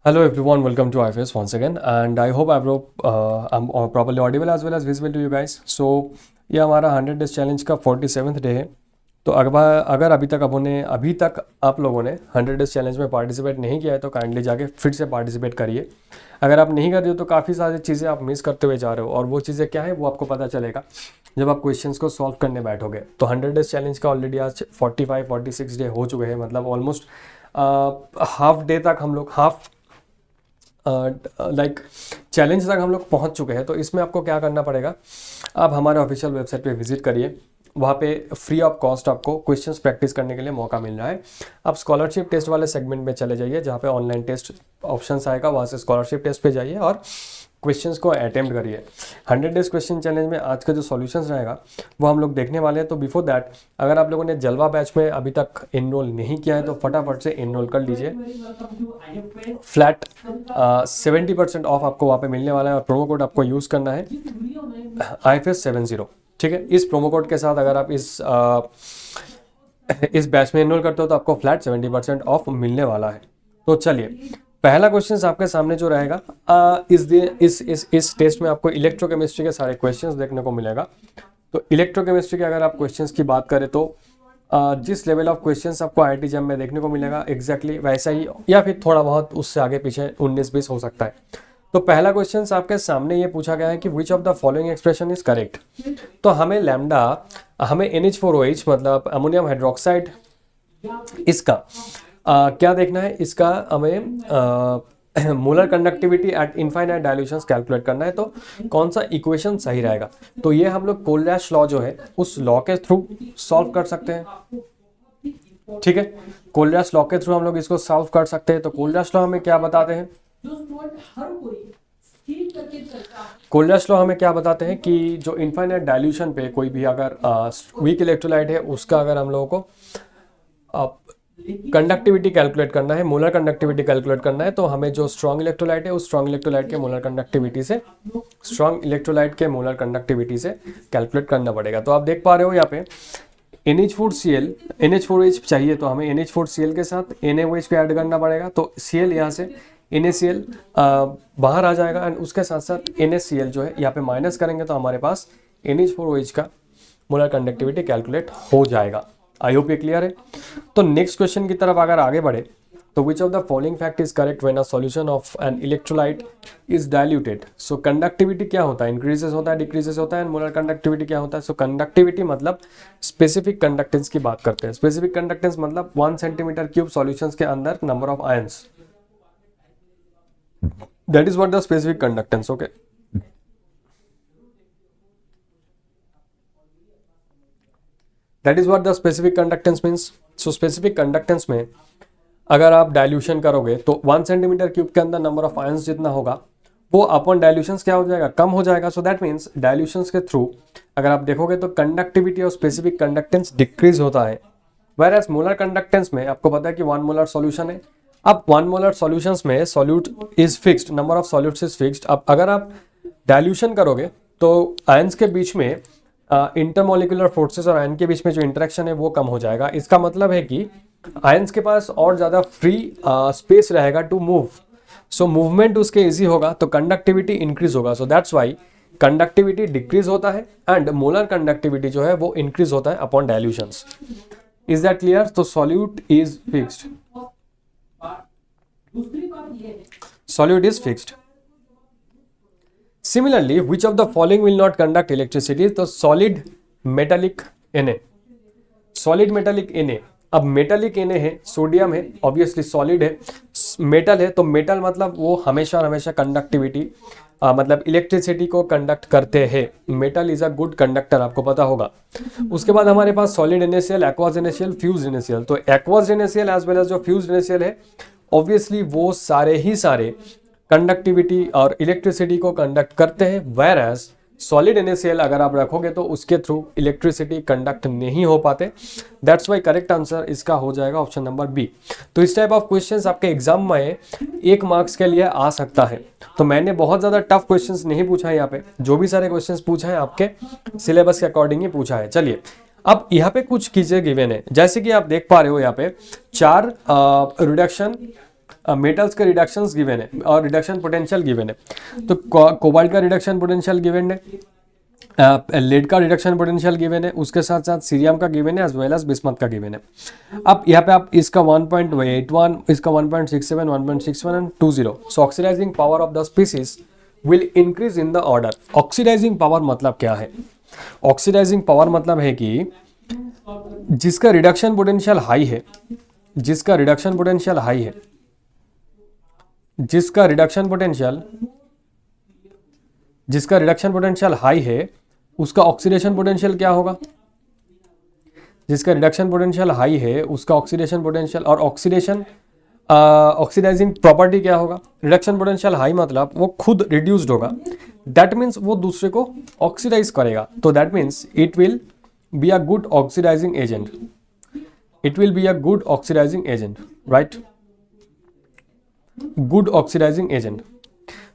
Hello everyone, welcome to IFS once again, and I hope I'm properly audible as well as visible to you guys. So ये हमारा 100 days challenge का 47th day है। तो अगर अभी तक आप लोगों ने 100 डेज चैलेंज में पार्टिसिपेट नहीं किया है तो काइंडली जाके फिर से पार्टिसिपेट करिए। अगर आप नहीं कर रहे हो तो काफ़ी सारी चीज़ें आप मिस करते हुए जा रहे हो, और वो चीज़ें क्या है वो आपको पता चलेगा जब आप क्वेश्चंस को सॉल्व करने बैठोगे। तो 100 डेज चैलेंज का ऑलरेडी आज 46 डे हो चुके हैं, मतलब ऑलमोस्ट हाफ डे तक हम लोग चैलेंज तक हम लोग पहुंच चुके हैं। तो इसमें आपको क्या करना पड़ेगा, आप हमारे ऑफिशियल वेबसाइट पे विजिट करिए। वहाँ पे फ्री ऑफ कॉस्ट आपको क्वेश्चंस प्रैक्टिस करने के लिए मौका मिल रहा है। आप स्कॉलरशिप टेस्ट वाले सेगमेंट में चले जाइए, जहाँ पे ऑनलाइन टेस्ट ऑप्शंस आएगा, वहाँ से स्कॉलरशिप टेस्ट पे जाइए और क्वेश्चंस को अटेम्प्ट करिए। 100 डेज क्वेश्चन चैलेंज में आज का जो सॉल्यूशंस रहेगा वो हम लोग देखने वाले हैं। तो बिफोर दैट, अगर आप लोगों ने जलवा बैच में अभी तक इनरोल नहीं किया है तो फटाफट से इनरोल कर लीजिए। फ्लैट 70% ऑफ आपको वहाँ पे मिलने वाला है, और प्रोमो कोड आपको यूज़ करना है IFS70। ठीक है, इस प्रोमो कोड के साथ अगर आप इस बैच में इनरोल करते हो तो आपको फ्लैट 70% ऑफ मिलने वाला है। तो चलिए, पहला क्वेश्चन आपके सामने जो रहेगा, इस टेस्ट में आपको इलेक्ट्रोकेमिस्ट्री के सारे क्वेश्चंस देखने को मिलेगा। तो इलेक्ट्रोकेमिस्ट्री के अगर आप क्वेश्चंस की बात करें तो जिस लेवल ऑफ क्वेश्चंस आपको IIT जैम में देखने को मिलेगा एग्जैक्टली वैसा ही, या फिर थोड़ा बहुत उससे आगे पीछे 19-20 हो सकता है। तो पहला क्वेश्चन आपके सामने ये पूछा गया है कि which of the following expression is correct. तो हमें NH4OH मतलब अमोनियम हाइड्रोक्साइड, इसका क्या देखना है, इसका हमें molar conductivity eight infinite dilutions calculate करना है। तो कौन सा इक्वेशन सही रहेगा, तो ये हम लोग कोलरैश लॉ जो है उस लॉ के थ्रू सॉल्व कर सकते हैं। ठीक है, कोलरैश लॉ के थ्रू हम लोग इसको सॉल्व कर सकते हैं। तो कोलरैश लॉ हमें क्या बताते हैं, कोलरैश लॉ हमें क्या बताते हैं कि जो इनफाइनाइट डाइल्यूशन पे कोई भी अगर वीक इलेक्ट्रोलाइट है उसका अगर हम लोगों को कंडक्टिविटी कैलकुलेट करना है, मोलर कंडक्टिविटी कैलकुलेट करना है, तो हमें जो स्ट्रॉन्ग इलेक्ट्रोलाइट है उस स्ट्रॉन्ग इलेक्ट्रोलाइट के मोलर कंडक्टिविटी से कैलकुलेट करना पड़ेगा। तो आप देख पा रहे हो यहाँ पे NH4OH चाहिए, तो हमें NH4Cl के साथ NaOH को ऐड करना पड़ेगा। तो Cl यहाँ से NaCl बाहर आ जाएगा, एंड उसके साथ साथ NaCl जो है यहाँ पे माइनस करेंगे तो हमारे पास NH4OH का मोलर कंडक्टिविटी कैलकुलेट हो जाएगा। आई होप ये क्लियर है। तो नेक्स्ट क्वेश्चन की तरफ अगर आगे बढ़े तो which of the following fact is correct when a solution of an electrolyte is diluted. So conductivity क्या होता है, इंक्रीजेस होता है, डिक्रीजेस होता है, एंड मोलर कंडक्टिविटी क्या होता है। सो कंडक्टिविटी मतलब स्पेसिफिक कंडक्टेंस की बात करते हैं। स्पेसिफिक कंडक्टेंस मतलब 1 सेंटीमीटर क्यूब सॉल्यूशंस के अंदर number of ions, that is what the specific conductance. Okay, that is what the specific conductance means. So specific conductance में अगर आप डाइल्यूशन करोगे तो 1 सेंटीमीटर क्यूब के अंदर नंबर ऑफ आयंस जितना होगा वो अपॉन डाइल्यूशंस क्या हो जाएगा, कम हो जाएगा। सो दैट मीन्स डाइल्यूशंस के थ्रू अगर आप देखोगे तो कंडक्टिविटी और स्पेसिफिक कंडक्टेंस डिक्रीज होता है। वेयर एज मोलर कंडक्टेंस में आपको पता है कि 1 मोलर सॉल्यूशन है। अब 1 मोलर सॉल्यूशंस में solute is fixed, number of solutes is fixed. अब अगर आप डाइल्यूशन करोगे तो आयंस के बीच में इंटरमोलिकुलर फोर्सेस और आयन के बीच में जो इंटरेक्शन है वो कम हो जाएगा। इसका मतलब है कि आयंस के पास और ज़्यादा फ्री स्पेस रहेगा टू मूव। सो मूवमेंट उसके इजी होगा, तो कंडक्टिविटी इंक्रीज होगा। So that's why conductivity decrease होता है एंड मोलर कंडक्टिविटी जो है वो इंक्रीज होता है upon dilutions. Is that clear. तो solute is fixed, solute is fixed. Similarly, which of the following will not conduct electricity? तो solid metallic Na, solid metallic Na। अब मेटालिक Na है, sodium है, ऑब्वियसली सॉलिड है, metal है। तो metal मतलब वो हमेशा हमेशा कंडक्टिविटी मतलब इलेक्ट्रिसिटी को कंडक्ट करते हैं। Metal is a good conductor, आपको पता होगा। उसके बाद हमारे पास solid NaCl, aqueous NaCl, fused NaCl। तो aqueous NaCl as well as जो फ्यूज NaCl है, ऑब्वियसली वो सारे ही सारे कंडक्टिविटी और इलेक्ट्रिसिटी को कंडक्ट करते हैं। वेयर एज सॉलिड NaCl अगर आप रखोगे तो उसके थ्रू इलेक्ट्रिसिटी कंडक्ट नहीं हो पाते। दैट्स वाई करेक्ट आंसर इसका हो जाएगा ऑप्शन नंबर बी। तो इस टाइप ऑफ क्वेश्चंस आपके एग्जाम में 1 मार्क्स के लिए आ सकता है। तो मैंने बहुत ज़्यादा टफ क्वेश्चंस नहीं पूछा है यहाँ पे, जो भी सारे क्वेश्चंस पूछा है आपके सिलेबस के अकॉर्डिंग ही पूछा है। चलिए, अब यहाँ पे कुछ चीजें गिवन है, जैसे कि आप देख पा रहे हो यहाँ पे 4 रिडक्शन मेटल्स के रिडक्शंस गिवन है और रिडक्शन पोटेंशियल गिवन है। तो कोबाल्ट का रिडक्शन पोटेंशियल गिवन है, लेड का रिडक्शन पोटेंशियल गिवन है, उसके साथ साथ सीरियम का गिवन है एज वेल एज बिस्मथ का गिवन है। अब यहाँ पे आप इसका 1.81, इसका 1.67, 1.61 and 20। So oxidising power of the species will increase in the order. Oxidising power मतलब क्या है? ऑक्सीडाइजिंग पावर मतलब है कि जिसका रिडक्शन पोटेंशियल हाई है, जिसका रिडक्शन पोटेंशियल हाई है, जिसका रिडक्शन पोटेंशियल हाई है, उसका ऑक्सीडेशन पोटेंशियल क्या होगा? जिसका रिडक्शन पोटेंशियल हाई है उसका ऑक्सीडेशन पोटेंशियल और ऑक्सीडाइजिंग प्रॉपर्टी क्या होगा? रिडक्शन पोटेंशियल हाई मतलब वो खुद रिड्यूस्ड होगा, दैट मीन्स वो दूसरे को ऑक्सीडाइज करेगा। तो that means it will be a good oxidising agent, it will be a good oxidising agent, right, good oxidising agent.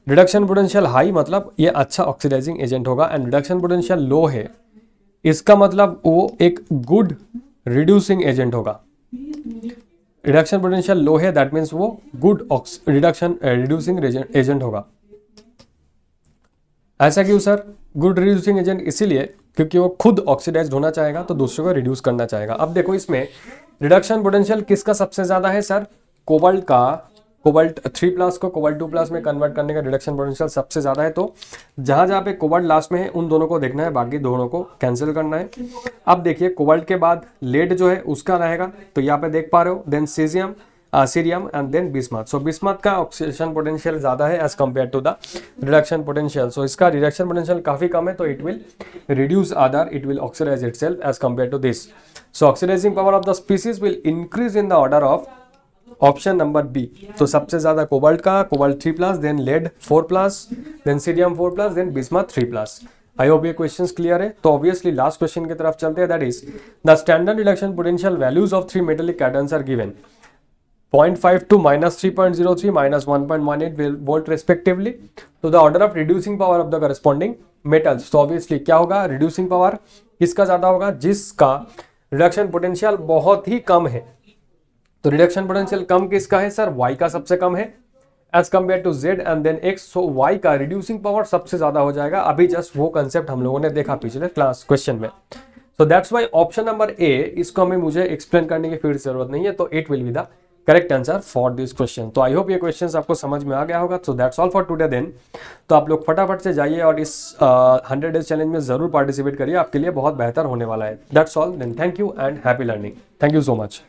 Reduction potential high मतलब ये अच्छा ऑक्सीडाइजिंग एजेंट होगा, एंड रिडक्शन पोटेंशियल लो है इसका मतलब वो एक गुड रिड्यूसिंग एजेंट होगा। रिडक्शन पोटेंशियल लो है दैट मीन्स वो गुड रिड्यूसिंग एजेंट होगा। ऐसा क्यों सर? गुड रिड्यूसिंग एजेंट इसीलिए क्योंकि वो खुद ऑक्सीडाइज्ड होना चाहेगा तो दूसरे को रिड्यूस करना चाहेगा। अब देखो इसमें रिडक्शन पोटेंशियल किसका सबसे ज्यादा है सर? कोबाल्ट का। कोबाल्ट 3+ को कोबाल्ट 2+ में कन्वर्ट करने का रिडक्शन पोटेंशियल सबसे ज्यादा है। तो जहां जहां पे कोबाल्ट लास्ट में है उन दोनों को देखना है, बाकी दोनों को कैंसिल करना है। अब देखिए कोबाल्ट के बाद लेड जो है उसका रहेगा, तो यहाँ पे देख पा रहे हो, then cerium and then bismuth. So bismuth का ऑक्सीडेशन पोटेंशियल ज्यादा है as compared to the reduction potential. So इसका रिडक्शन पोटेंशियल काफी कम है, तो it will reduce other, it will oxidise itself as compared to this. So oxidising power of the species will increase in the order of option number B. तो सबसे ज्यादा cobalt का, cobalt 3+, then lead 4+, then cerium 4+, then bismuth 3+। I hope ये questions clear है। तो obviously last question की तरफ चलते हैं, that is the standard reduction potential values of 3 metallic cations are given 0.52 -3.03 -1.18 volt respectively तो the order of reducing power of the corresponding metals. तो obviously क्या होगा? रिड्यूसिंग पावर किसका ज्यादा होगा? जिसका रिडक्शन पोटेंशियल बहुत ही कम है। तो रिडक्शन पोटेंशियल कम किसका है सर? Y का सबसे कम है as compared to Z and then X। So Y का रिड्यूसिंग पावर सबसे ज्यादा हो जाएगा। अभी जस्ट वो कंसेप्ट हम लोगों ने देखा पिछले क्लास क्वेश्चन में। So that's why option number A, इसको हमें मुझे एक्सप्लेन करने की फिर जरूरत नहीं है, तो it will be the correct answer for this question. तो आई होप ये क्वेश्चंस आपको समझ में आ गया होगा। So that's all for today then. तो आप लोग फटाफट से जाइए और इस 100 डेज चैलेंज में जरूर पार्टिसिपेट करिए, आपके लिए बहुत बेहतर होने वाला है। That's all then, thank you and happy learning. Thank you so much.